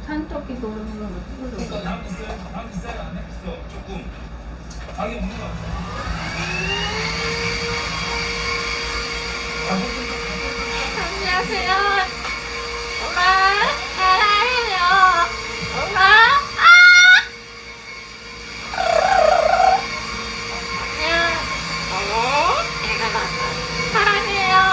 산토끼 노르는 거 그러니까 뜯어줘. 난 비싸요 안 했어. 조금 가게 없는 거 같아. 안녕하세요. 엄마, 사랑해요. 엄마, 사랑해요. 사랑해요.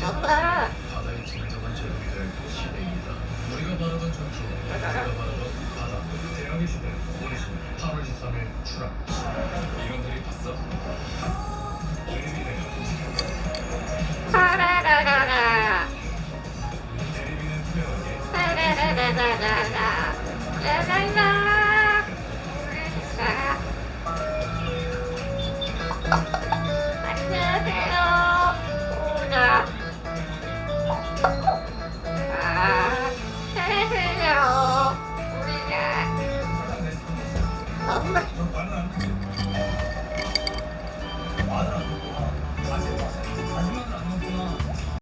바다의 진정한 제국이 될 시대입니다. 우리가 바라던 전투, 우리가 바라던 바다, 대항해 시대, 우리 시대, 8월 23일 출항. 이런들이 봤어? 대리비네. 대리비는 투명하게.